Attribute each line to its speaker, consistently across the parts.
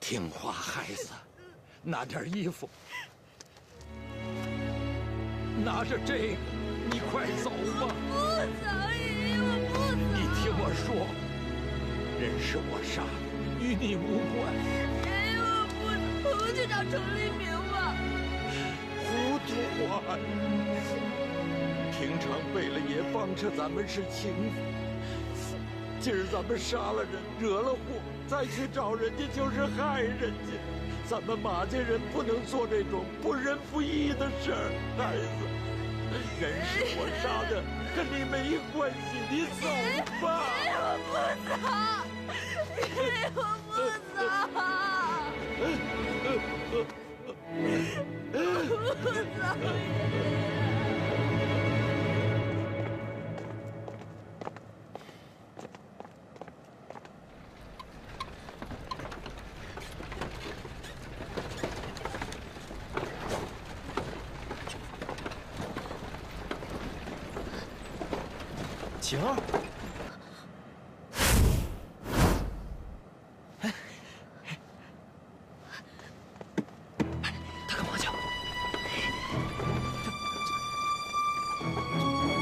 Speaker 1: 听话，孩子，拿点衣服，拿着这个，你快走吧。
Speaker 2: 不走，爷爷，我不走。
Speaker 1: 你听我说，人是我杀的，与你无关。
Speaker 2: 爷爷，我不走，我们去找程立明吧。
Speaker 1: 糊涂啊！平常贝勒爷帮着咱们是情分，今儿咱们杀了人，惹了祸，再去找人家就是害人家。咱们马家人不能做这种不仁不义的事儿，孩子。人是我杀的，跟你没关系，你走吧。
Speaker 2: 爷爷，我不走。爷爷，我不走。我不走，爷爷。
Speaker 3: 晴儿，哎，他干嘛去？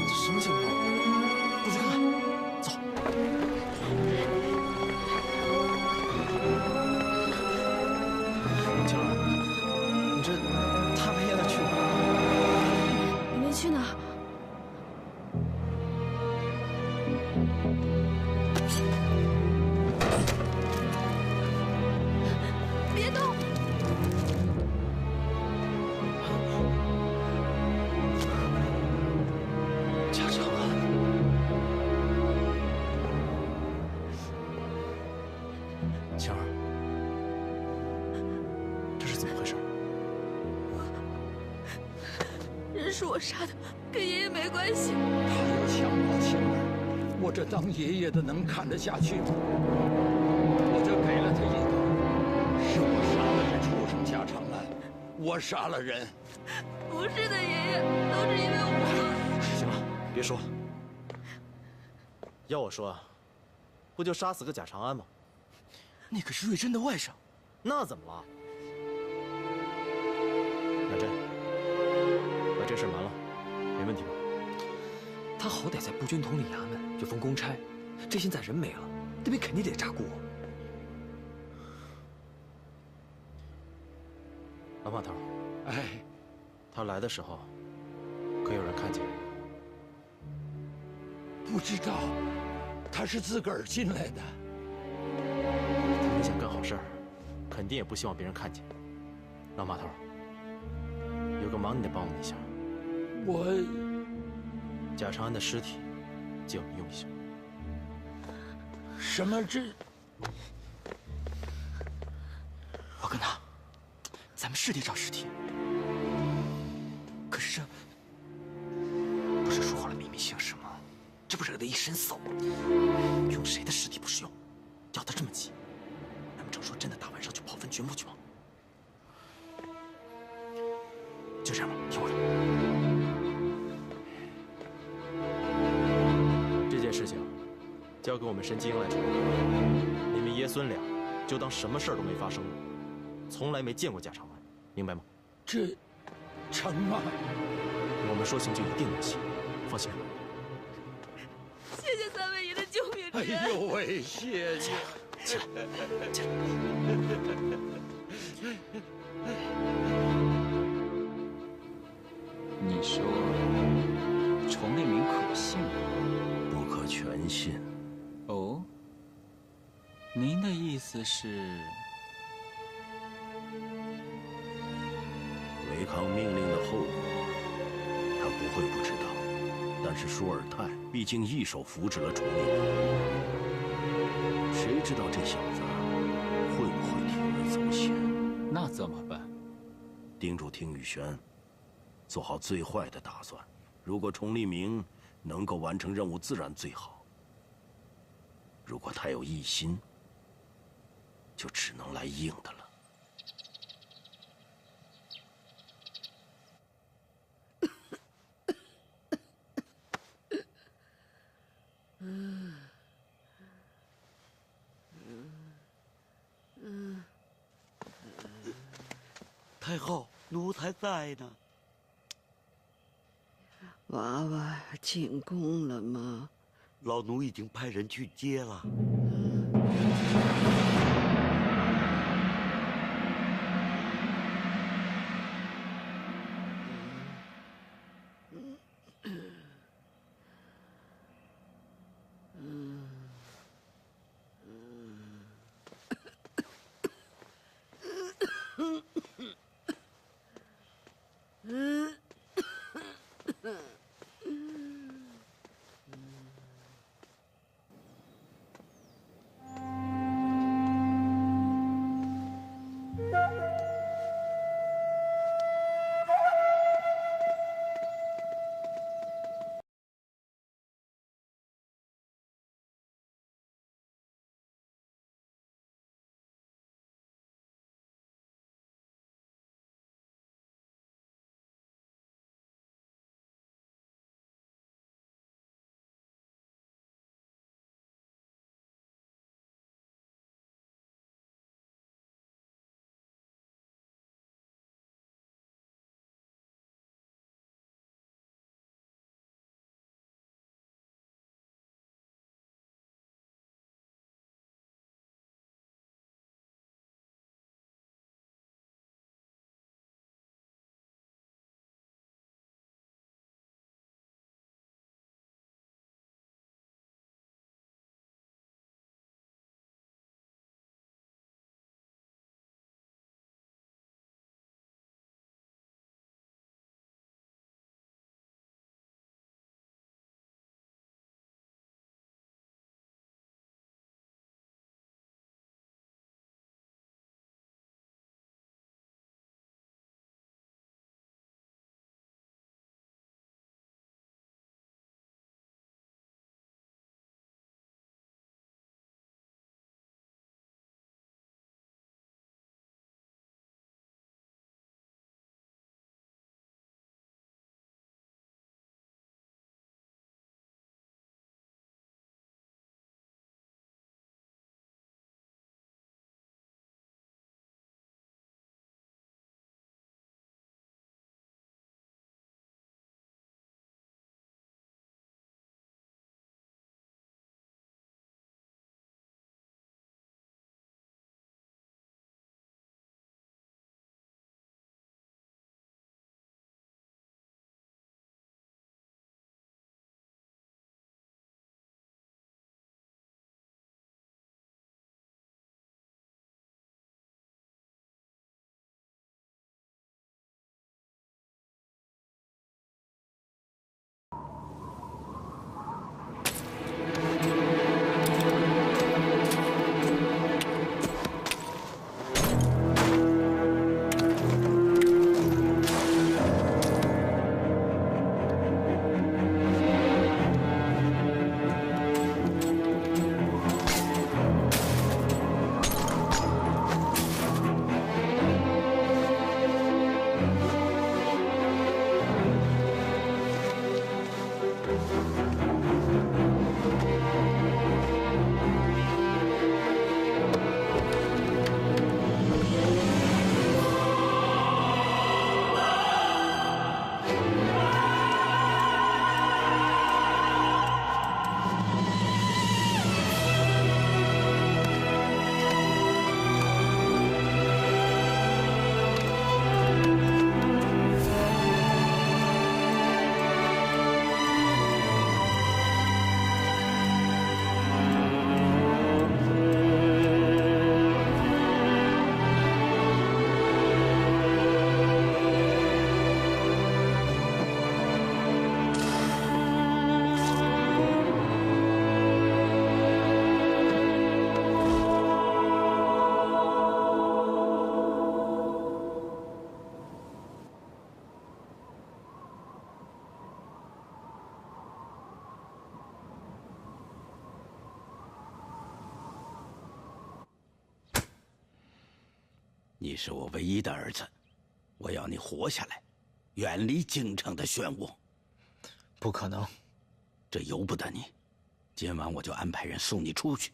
Speaker 3: 这什么情况？过去看看。走。晴儿，你这大半夜的去哪儿？
Speaker 2: 你没去哪儿？别动！
Speaker 3: 贾长安，晴儿，这是怎么回事？
Speaker 2: 人是我杀的，跟爷爷没关系。
Speaker 1: 他要强暴晴儿，我这当爷爷的能看得下去吗？我就给了他一刀，是我杀了这畜生贾长安，我杀了人。
Speaker 2: 不是的，爷爷，都是因为我。
Speaker 3: 行了，别说了。要我说啊，不就杀死个贾长安吗？那可是瑞珍的外甥，那怎么了？南珍，把这事瞒了，没问题吧？
Speaker 4: 他好歹在步军统领衙门有份公差，这现在人没了，那边肯定得炸锅。
Speaker 3: 老马头，
Speaker 1: 哎，
Speaker 3: 他来的时候，可有人看见？
Speaker 1: 不知道，他是自个儿进来的。
Speaker 3: 他们想干好事儿，肯定也不希望别人看见。老马头，有个忙你得帮我们一下。
Speaker 1: 我
Speaker 3: 贾长安的尸体，借我们用一下。
Speaker 1: 什么这？
Speaker 4: 我跟他，咱们是得找尸体，可是这不是说好了秘密行事吗？这不惹得一身骚。用谁的尸体不是用？要他这么急，咱们正说真的大晚上去刨坟掘墓去吗？就这样吧，听我的。
Speaker 3: 这件事情交给我们神机营来处理，你们爷孙俩就当什么事儿都没发生过，从来没见过贾长安，明白吗？
Speaker 1: 这成吗？
Speaker 3: 我们说行就一定能行，放心。
Speaker 2: 谢谢三位爷的救命之恩。
Speaker 1: 哎呦喂，谢谢。
Speaker 4: 起来，起来。
Speaker 5: 你说崇立明可信吗？
Speaker 6: 不可全信。
Speaker 5: 哦，您的意思是？
Speaker 6: 违抗命令的后果，他不会不知道。但是舒尔泰毕竟一手扶植了崇立明，谁知道这小子会不会铤而走险？
Speaker 5: 那怎么办？
Speaker 6: 盯住听雨轩，做好最坏的打算。如果崇立明能够完成任务，自然最好；如果他有异心，就只能来硬的了。
Speaker 7: 太后，奴才在呢。
Speaker 8: 娃娃进宫了吗？
Speaker 7: 老奴已经派人去接了。你是我唯一的儿子，我要你活下来，远离京城的漩涡。
Speaker 4: 不可能，
Speaker 7: 这由不得你。今晚我就安排人送你出去。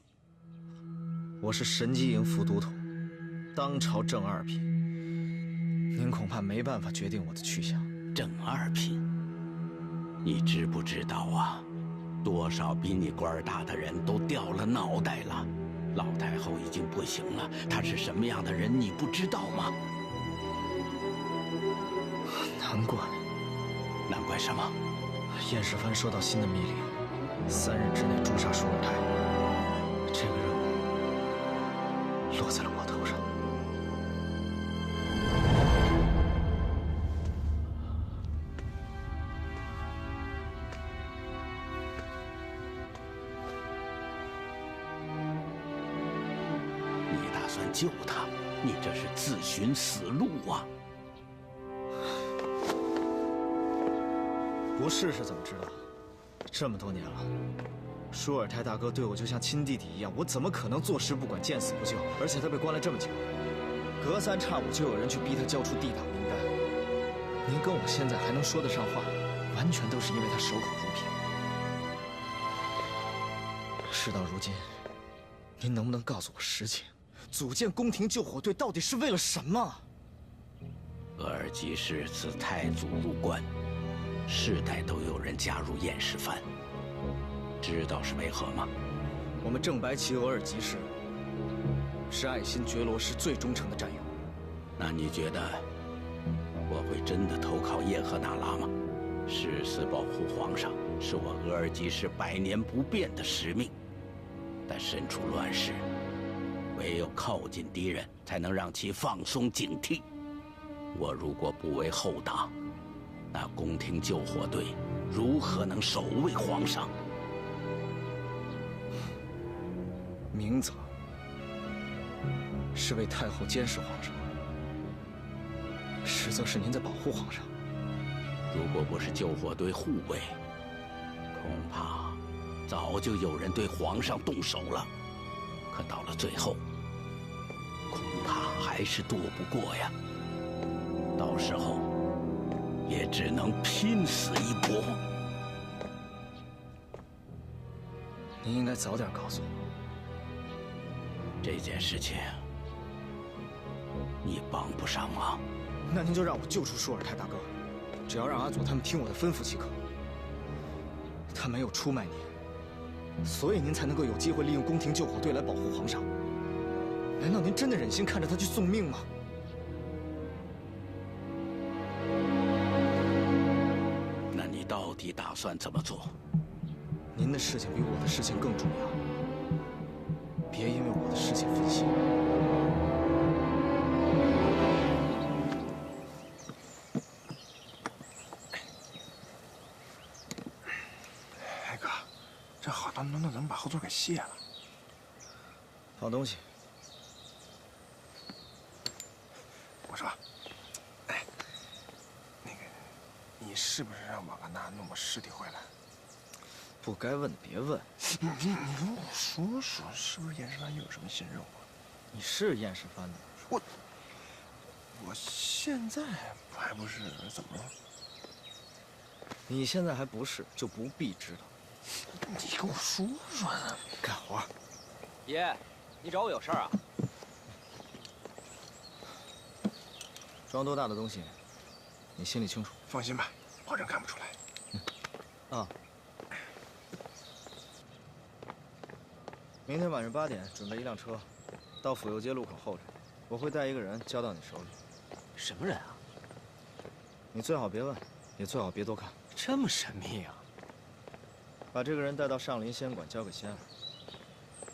Speaker 4: 我是神机营副都统，当朝正二品，
Speaker 5: 您恐怕没办法决定我的去向。
Speaker 7: 正二品，你知不知道啊？多少比你官大的人都掉了脑袋了。老太后已经不行了，她是什么样的人，你不知道吗？
Speaker 5: 难怪。
Speaker 7: 难怪什么？
Speaker 5: 燕世蕃收到新的密令，3日之内诛杀舒尔泰。这个任务落在了我头上。
Speaker 7: 你打算救他？你这是自寻死路啊！
Speaker 5: 不试试怎么知道？这么多年了，舒尔泰大哥对我就像亲弟弟一样，我怎么可能坐视不管、见死不救？而且他被关了这么久，隔三差五就有人去逼他交出地党名单。您跟我现在还能说得上话，完全都是因为他守口如瓶。事到如今，您能不能告诉我实情？组建宫廷救火队到底是为了什么？
Speaker 7: 额尔济氏自太祖入关，世代都有人加入燕世蕃，知道是为何吗？
Speaker 5: 我们正白旗额尔济氏是爱新觉罗氏最忠诚的战友。
Speaker 7: 那你觉得我会真的投靠叶赫那拉吗？誓死保护皇上是我额尔济氏百年不变的使命。但身处乱世，唯有靠近敌人，才能让其放松警惕。我如果不为后党，那宫廷救火队如何能守卫皇上？
Speaker 5: 明则是为太后监视皇上，实则是您在保护皇上。
Speaker 7: 如果不是救火队护卫，恐怕早就有人对皇上动手了。可到了最后，恐怕还是躲不过呀。到时候也只能拼死一搏。
Speaker 5: 您应该早点告诉我。
Speaker 7: 这件事情你帮不上忙。
Speaker 5: 那您就让我救出舒尔泰大哥，只要让阿佐他们听我的吩咐即可。他没有出卖您，所以您才能够有机会利用宫廷救火队来保护皇上。难道您真的忍心看着他去送命吗？
Speaker 7: 那你到底打算怎么做？
Speaker 5: 您的事情比我的事情更重要，别因为我的事情分心。
Speaker 9: 哎哥，这好端端的怎么把后座给卸了？
Speaker 5: 放东西。
Speaker 9: 我说，哎，那个，你是不是让瓦格纳弄个尸体回来？
Speaker 5: 不该问的别问。
Speaker 9: 你跟我说说，是不是燕世蕃又有什么新任务啊？
Speaker 5: 你是燕世蕃的？
Speaker 9: 我现在还不是？怎么了？
Speaker 5: 你现在还不是，就不必知道。
Speaker 9: 你跟我说说呢。
Speaker 5: 干活。
Speaker 4: 爷，你找我有事儿啊？
Speaker 5: 装多大的东西，你心里清楚。
Speaker 9: 放心吧，保证看不出来。
Speaker 5: 啊。明天晚上8点准备一辆车，到府右街路口候着。我会带一个人交到你手里。
Speaker 4: 什么人啊？
Speaker 5: 你最好别问，也最好别多看。
Speaker 4: 这么神秘啊！
Speaker 5: 把这个人带到上林仙馆，交给仙儿。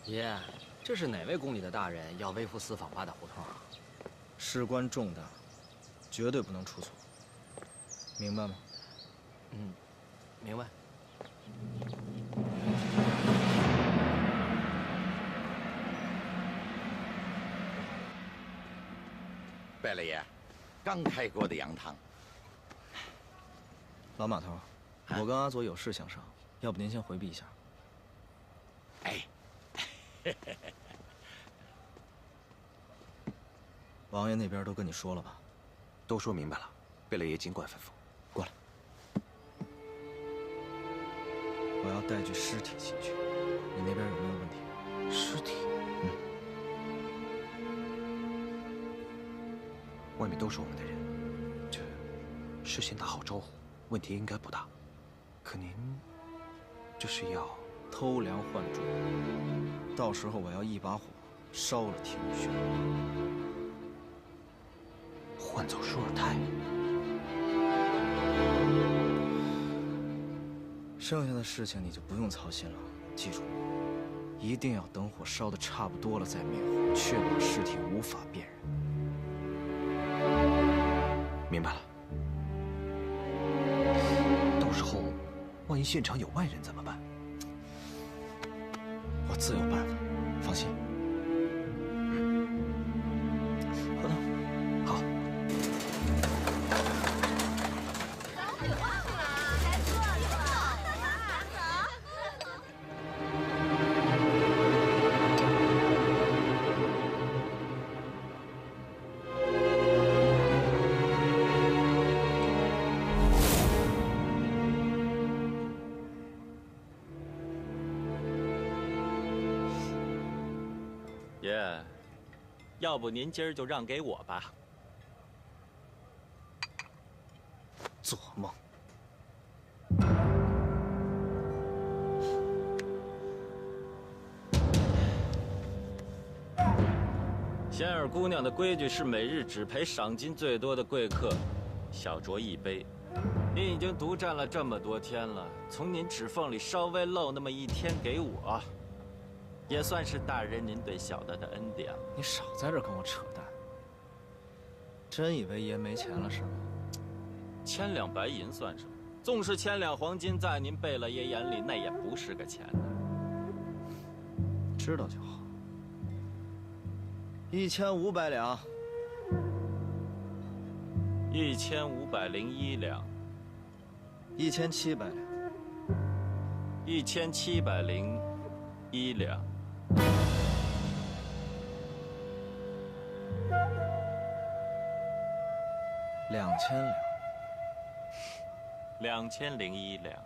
Speaker 4: 爷，这是哪位宫里的大人要微服私访八大胡同啊？
Speaker 5: 事关重大，绝对不能出错。明白吗？
Speaker 4: 嗯，明白。
Speaker 10: 贝勒爷，刚开锅的羊汤。
Speaker 5: 老码头，我跟阿佐有事相商，要不您先回避一下。
Speaker 10: 哎，
Speaker 5: 王爷那边都跟你说了吧？
Speaker 11: 都说明白了，贝勒爷尽管吩咐。
Speaker 5: 过来，我要带具尸体进去，你那边有没有问题？
Speaker 9: 尸体？
Speaker 11: 外面都是我们的人，事先打好招呼，问题应该不大。可您这是要
Speaker 5: 偷梁换柱，到时候我要一把火烧了听雨轩，
Speaker 11: 换走舒尔泰。
Speaker 5: 剩下的事情你就不用操心了，记住，一定要等火烧得差不多了再灭火，确保尸体无法辨认。
Speaker 11: 明白了。到时候，万一现场有外人怎么办？
Speaker 5: 我自有办法，放心。合同，好。
Speaker 12: 爷，要不您今儿就让给我吧。
Speaker 5: 做梦！
Speaker 12: 仙儿姑娘的规矩是每日只陪赏金最多的贵客小酌一杯。您已经独占了这么多天了，从您指缝里稍微漏那么一天给我，也算是大人您对小的的恩典了。
Speaker 5: 你少在这跟我扯淡！真以为爷没钱了是吗
Speaker 12: ？1000两白银算什么？纵是1000两黄金，在您贝勒爷眼里，那也不是个钱呢。
Speaker 5: 知道就好。1500两。
Speaker 12: 1501两。
Speaker 5: 1700两。
Speaker 12: 1701两。
Speaker 5: 2000两。
Speaker 12: 2001两。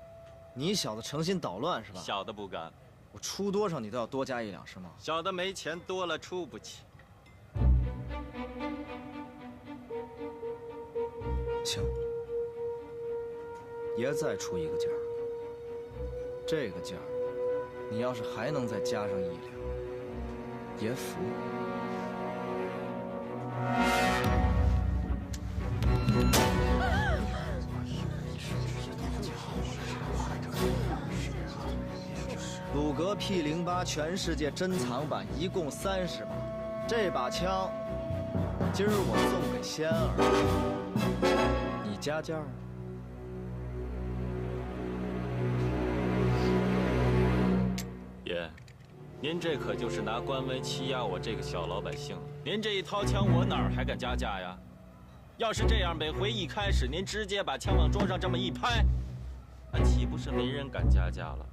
Speaker 5: 你小子诚心捣乱是吧？
Speaker 12: 小的不敢。
Speaker 5: 我出多少你都要多加1两是吗？
Speaker 12: 小的没钱，多了出不起。
Speaker 5: 行，爷再出一个价儿。这个价儿，你要是还能再加上1两，爷服你。鲁格 P08全世界珍藏版一共30把，这把枪今儿我送给仙儿，你加价。
Speaker 12: 爷，您这可就是拿官威欺压我这个小老百姓了。您这一掏枪，我哪儿还敢加价呀？要是这样，每回一开始您直接把枪往桌上这么一拍，那岂不是没人敢加价了？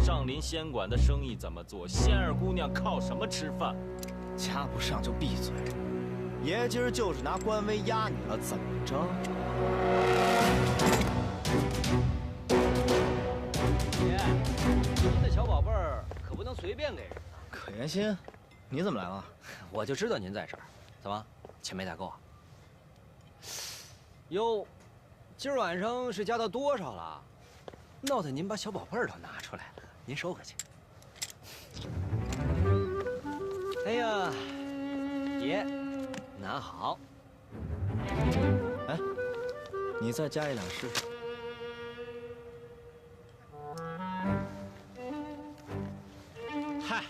Speaker 12: 上林仙馆的生意怎么做？仙儿姑娘靠什么吃饭？
Speaker 5: 掐不上就闭嘴！爷今儿就是拿官威压你了，怎么着？
Speaker 13: 爷，您的小宝贝儿可不能随便给人。
Speaker 5: 可言心，你怎么来了？
Speaker 13: 我就知道您在这儿。怎么，钱没带够啊？哟，今儿晚上是加到多少了？闹得您把小宝贝儿都拿出来了，您收回去。哎呀，爷，拿好。
Speaker 5: 哎，你再加1两试试。
Speaker 12: 嗨，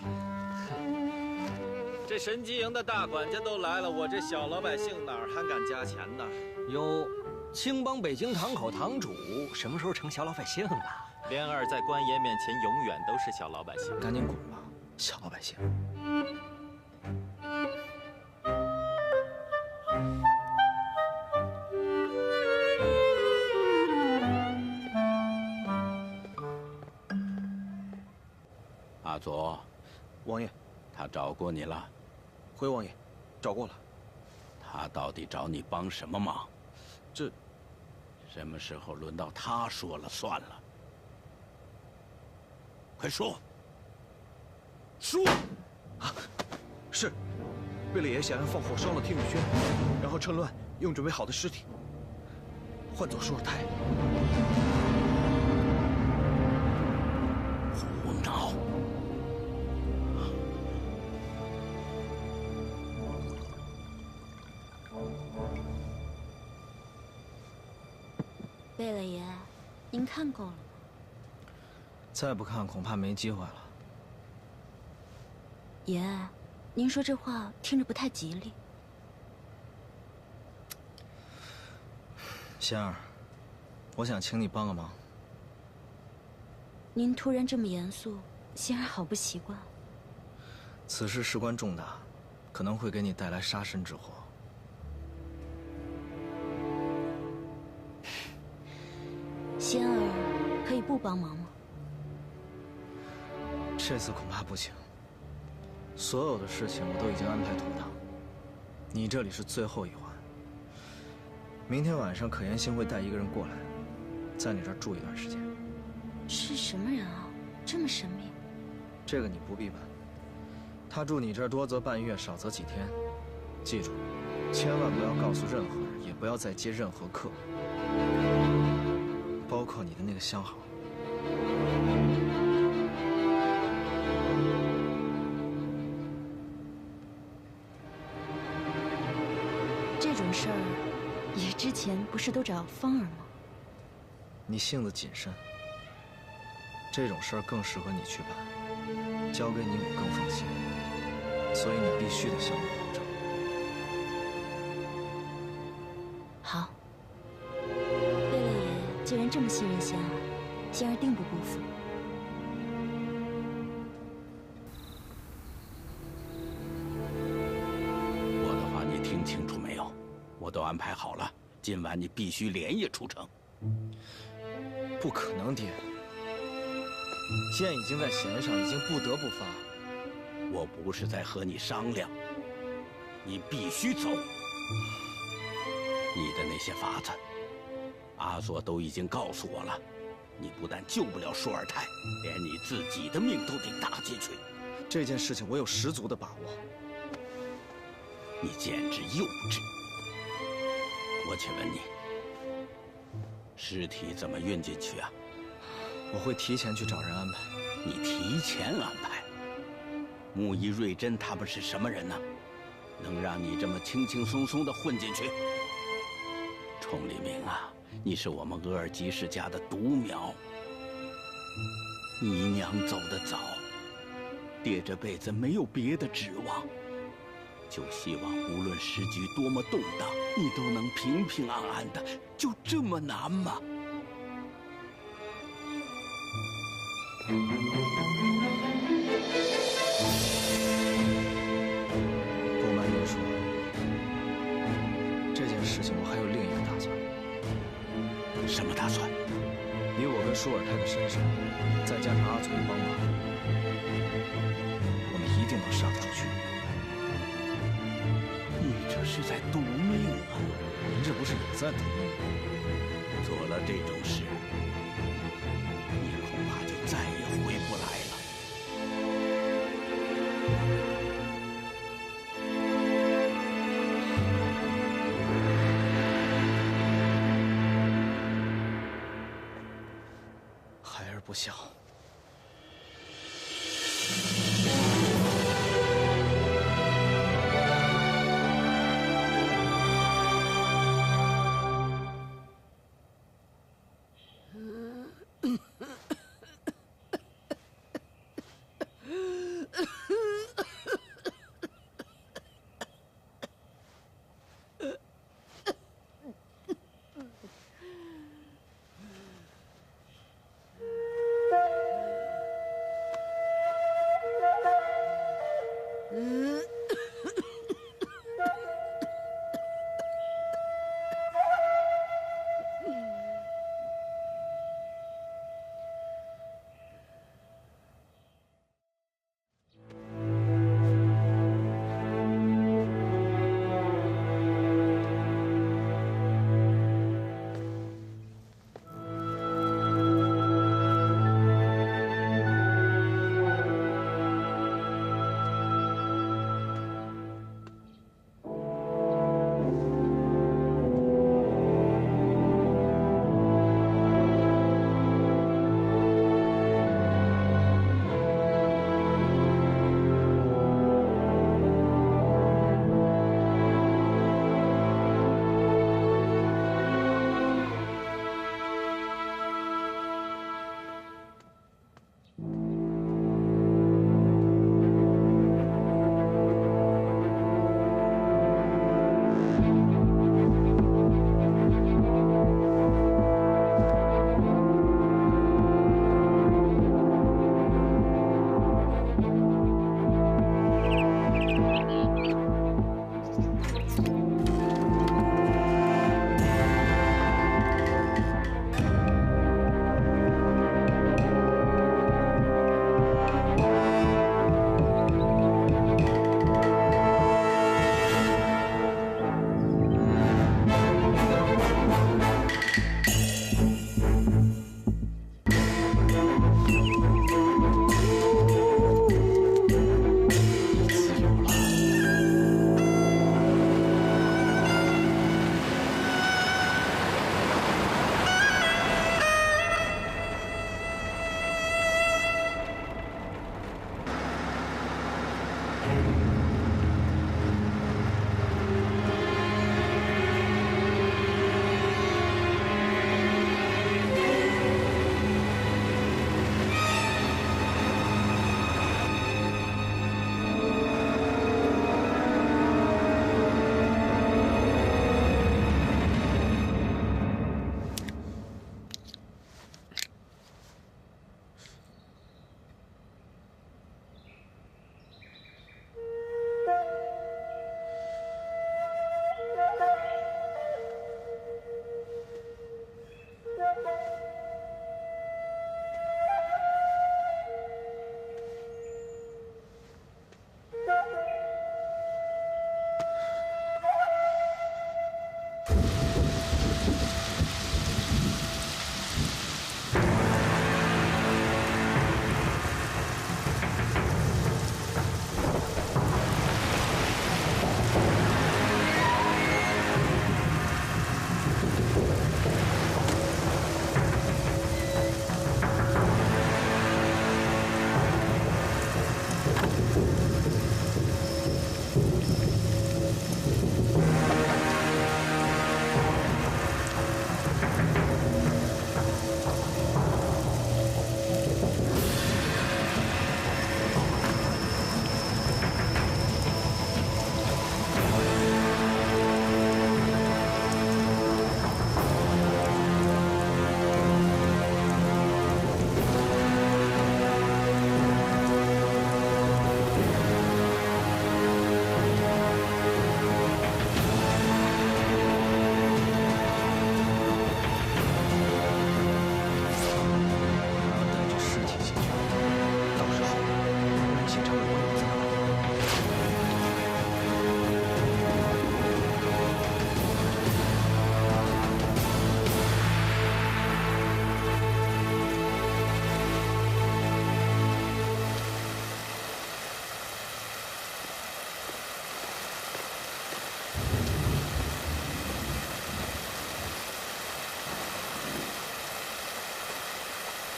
Speaker 12: 这神机营的大管家都来了，我这小老百姓哪儿还敢加钱呢？
Speaker 13: 哟，青帮北京堂口堂主什么时候成小老百姓了？
Speaker 12: 莲儿在官爷面前永远都是小老百姓。
Speaker 5: 赶紧滚吧，小老百姓！
Speaker 7: 阿佐，
Speaker 11: 王爷，
Speaker 7: 他找过你了。
Speaker 11: 回王爷，找过了。
Speaker 7: 他到底找你帮什么忙？
Speaker 11: 这
Speaker 7: 什么时候轮到他说了算了？快说！说！
Speaker 11: 啊，是，贝勒爷想要放火烧了天宇轩，然后趁乱用准备好的尸体。
Speaker 5: 换做舒尔泰。
Speaker 7: 胡闹！
Speaker 2: 贝勒爷，您看够了吗？
Speaker 5: 再不看，恐怕没机会了。
Speaker 2: 爷，您说这话听着不太吉利。
Speaker 5: 仙儿，我想请你帮个忙。
Speaker 2: 您突然这么严肃，仙儿好不习惯。
Speaker 5: 此事事关重大，可能会给你带来杀身之祸。
Speaker 2: 仙儿可以不帮忙吗？
Speaker 5: 这次恐怕不行。所有的事情我都已经安排妥当，你这里是最后一环。明天晚上可言星会带一个人过来，在你这儿住一段时间。
Speaker 2: 是什么人啊？这么神秘？
Speaker 5: 这个你不必问。他住你这儿多则半月，少则几天。记住，千万不要告诉任何人，也不要再接任何客，包括你的那个相好。
Speaker 2: 这种事儿，爷之前不是都找芳儿吗？
Speaker 5: 你性子谨慎，这种事儿更适合你去办，交给你我更放心，所以你必须得向我保证。
Speaker 2: 好，贝勒爷既然这么信任仙儿，仙儿定不辜负。
Speaker 7: 我的话你听清楚没有？我都安排好了，今晚你必须连夜出城。
Speaker 5: 不可能，爹。箭已经在弦上，已经不得不发。
Speaker 7: 我不是在和你商量，你必须走。你的那些法子，阿索都已经告诉我了。你不但救不了舒尔泰，连你自己的命都得搭进去。
Speaker 5: 这件事情我有十足的把握。
Speaker 7: 你简直幼稚！我且问你，尸体怎么运进去啊？
Speaker 5: 我会提前去找人安排。
Speaker 7: 你提前安排？木伊瑞珍他们是什么人呢？能让你这么轻轻松松地混进去？崇利明啊，你是我们额尔吉世家的独苗。你娘走得早，爹这辈子没有别的指望，就希望无论时局多么动荡，你都能平平安安的。就这么难吗？
Speaker 5: 不瞒您说，这件事情我还有另一个打算。
Speaker 7: 什么打算？
Speaker 5: 以我跟舒尔泰的身手，再加上阿祖的帮忙，我们一定能杀得出去。
Speaker 7: 你这是在赌命啊！
Speaker 5: 您这不是也在赌命吗？
Speaker 7: 做了这种事，你恐怕就再也回不来了。
Speaker 5: 孩儿不孝。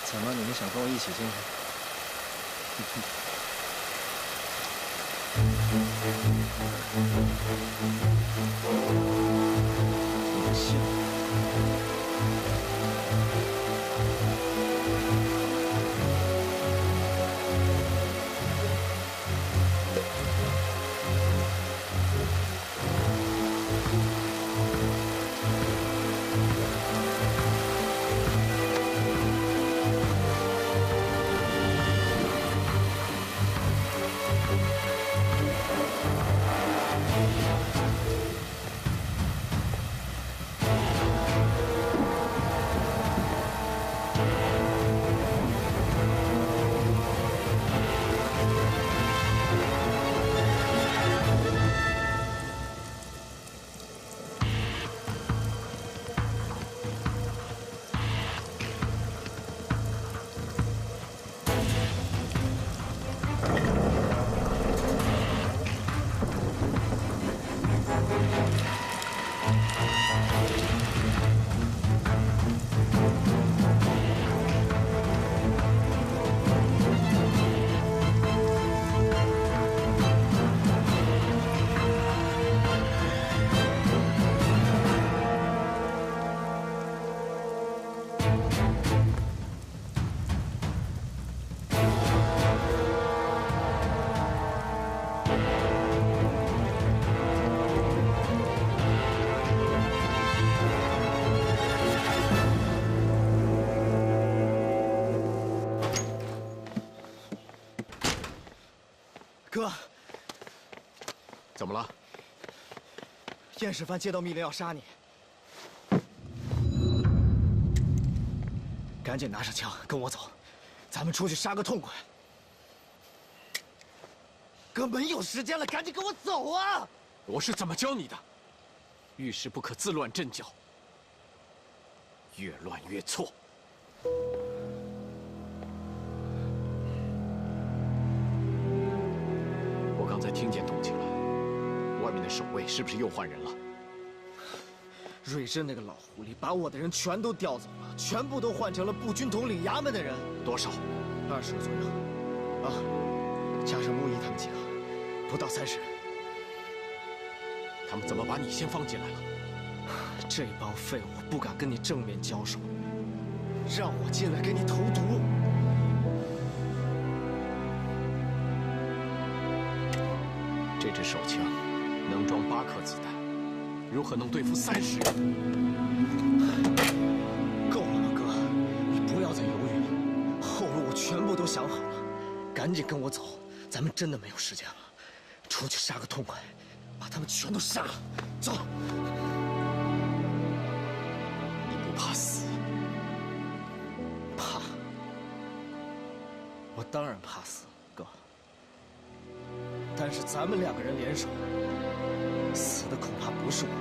Speaker 5: 怎么，你们想跟我一起进去？你们信吗？哥，
Speaker 3: 怎么了？
Speaker 5: 燕世蕃接到密令要杀你，赶紧拿上枪跟我走，咱们出去杀个痛快。哥，没有时间了，赶紧跟我走啊！
Speaker 11: 我是怎么教你的？遇事不可自乱阵脚，越乱越错。我刚才听见动静了，外面的守卫是不是又换人了？
Speaker 5: 瑞珍那个老狐狸把我的人全都调走了，全部都换成了步军统领衙门的人。
Speaker 11: 多少？
Speaker 5: 20个左右。啊，加上木易他们几个，不到30人。
Speaker 11: 他们怎么把你先放进来了？
Speaker 5: 这帮废物不敢跟你正面交手，让我进来给你投毒。
Speaker 11: 这支手枪能装8颗子弹，如何能对付30人？
Speaker 5: 够了吗，哥？你不要再犹豫了，后路我全部都想好了，赶紧跟我走，咱们真的没有时间了，出去杀个痛快，把他们全都杀了。走。
Speaker 11: 你不怕死？
Speaker 5: 怕？我当然怕死，哥。但是咱们2个人联手，死的恐怕不是我们，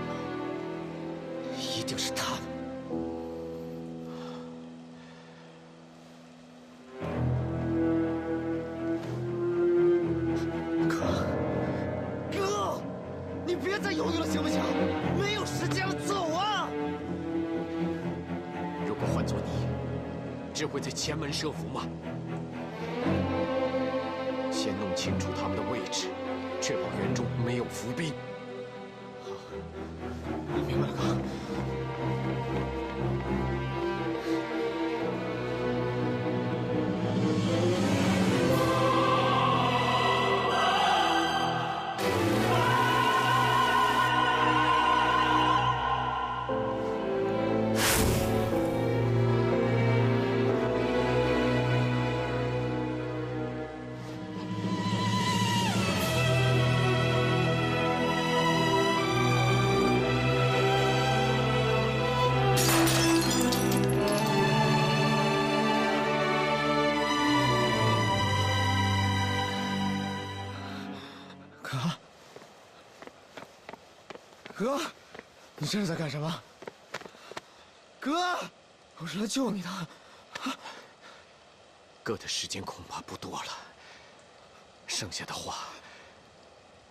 Speaker 5: 一定是他们。哥，你别再犹豫了，行不行？没有时间了，走啊！
Speaker 11: 如果换做你，只会在前门设伏吗？先弄清楚他们的位置，确保园中没有伏兵。
Speaker 5: 好，明白了，哥。哥，你这是在干什么？哥，我是来救你的。
Speaker 11: 哥的时间恐怕不多了，剩下的话，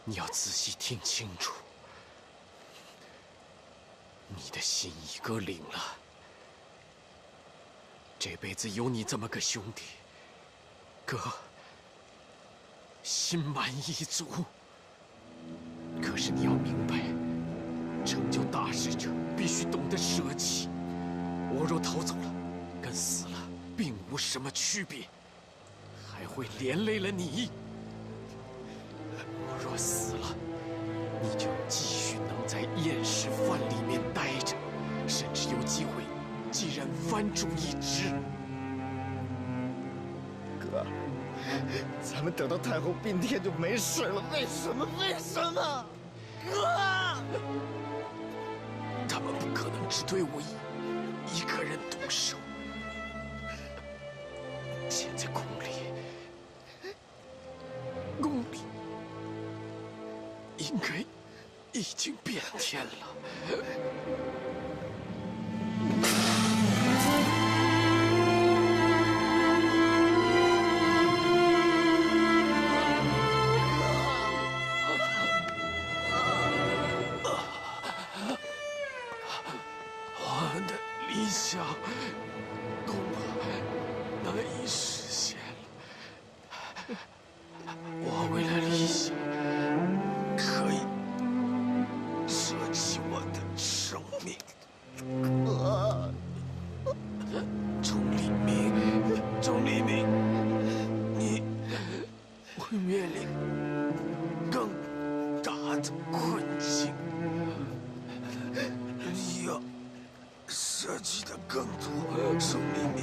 Speaker 11: 你要仔细听清楚。你的心意哥领了，这辈子有你这么个兄弟，哥心满意足。可是你要明白，成就大事者必须懂得舍弃。我若逃走了，跟死了并无什么区别，还会连累了你。我若死了，你就继续能在燕氏藩里面待着，甚至有机会继任藩主一职。
Speaker 5: 哥，咱们等到太后病天就没事了，为什么？为什么？哥，
Speaker 11: 他们不可能只对我一个人动手。现在宫里应该已经变天了。我的理想恐怕难以实现了。我为了理想，可以舍弃我的生命。钟离明，你会面临更大的困境。你要舍弃的更多，钟离明。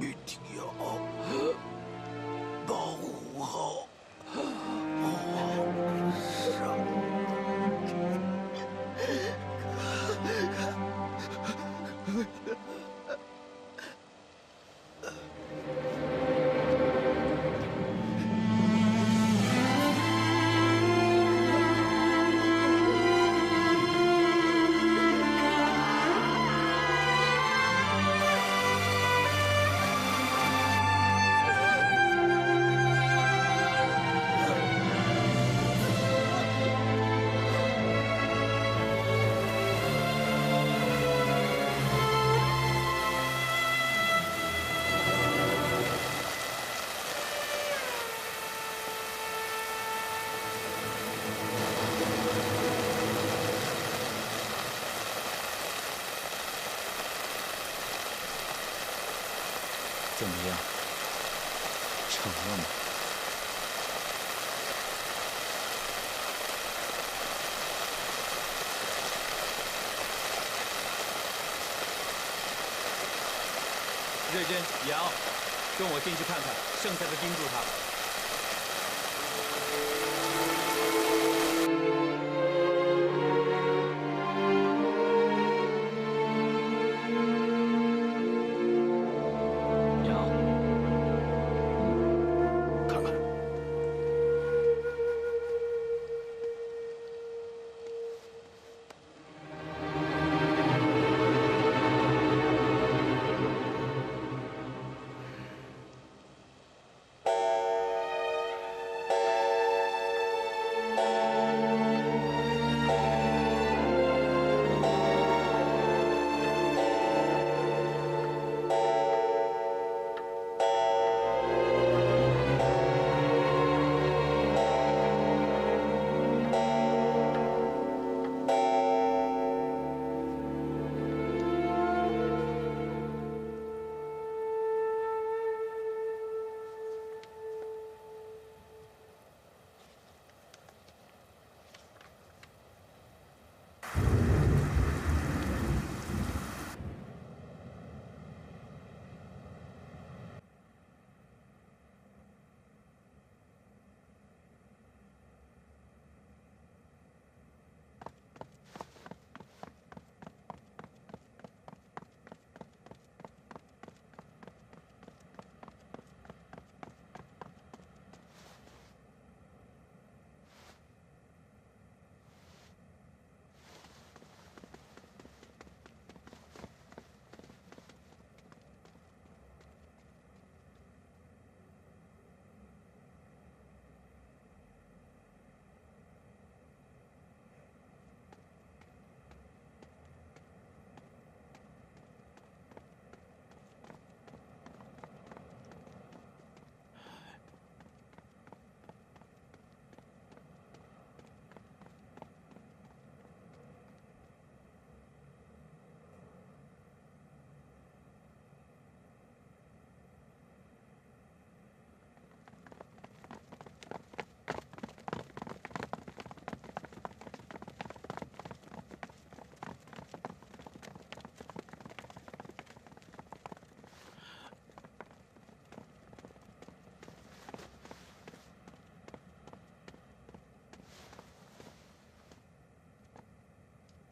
Speaker 11: 一定要保护好皇上。
Speaker 5: 怎么样？成了吗？
Speaker 12: 瑞珍、杨，跟我进去看看，剩下的盯住他。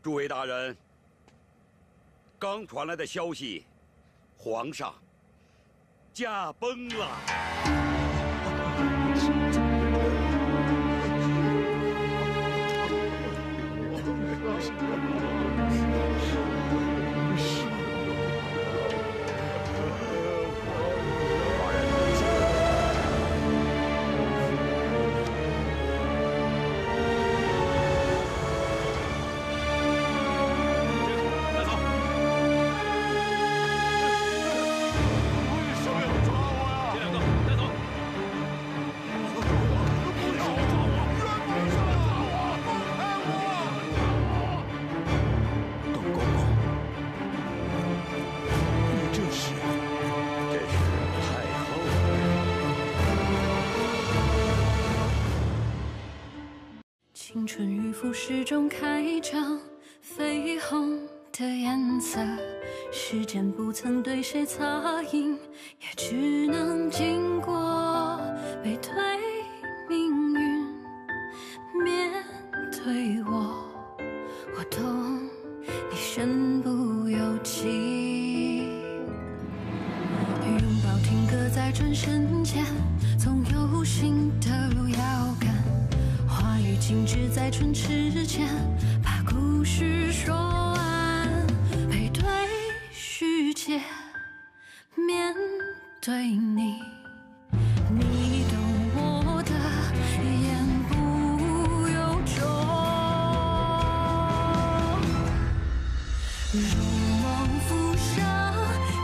Speaker 10: 诸位大人，刚传来的消息，皇上驾崩了。
Speaker 14: 青春与腐蚀中开张，绯红的颜色，时间不曾对谁擦印，也只能经过背对命运，面对我，我懂你身不由己。拥抱停格在转身间，总有新的路要赶。 话语静止在唇齿间，把故事说完，背对世界，面对你，你懂我的言不由衷，如梦浮生，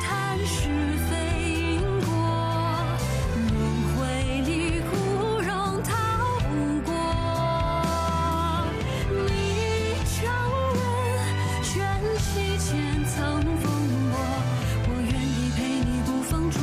Speaker 14: 谈是非因果，轮回里枯荣逃不过。 前曾风波，我愿意陪你不放烛。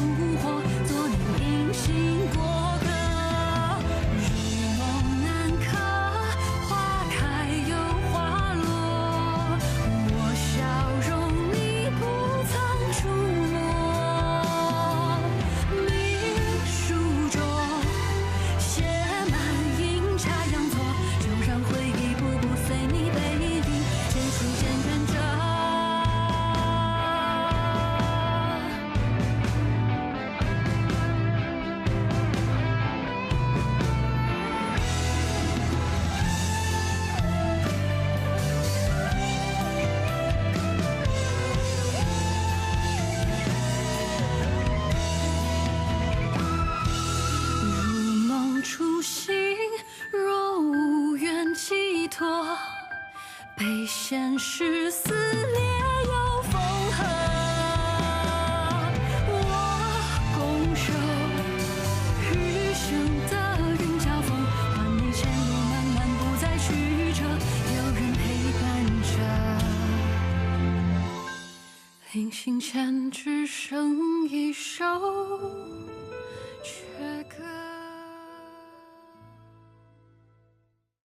Speaker 14: 万事撕裂又缝合。我拱手，余生的云交锋，换你前路漫漫不再曲折，有人陪伴着。临行前只剩一首。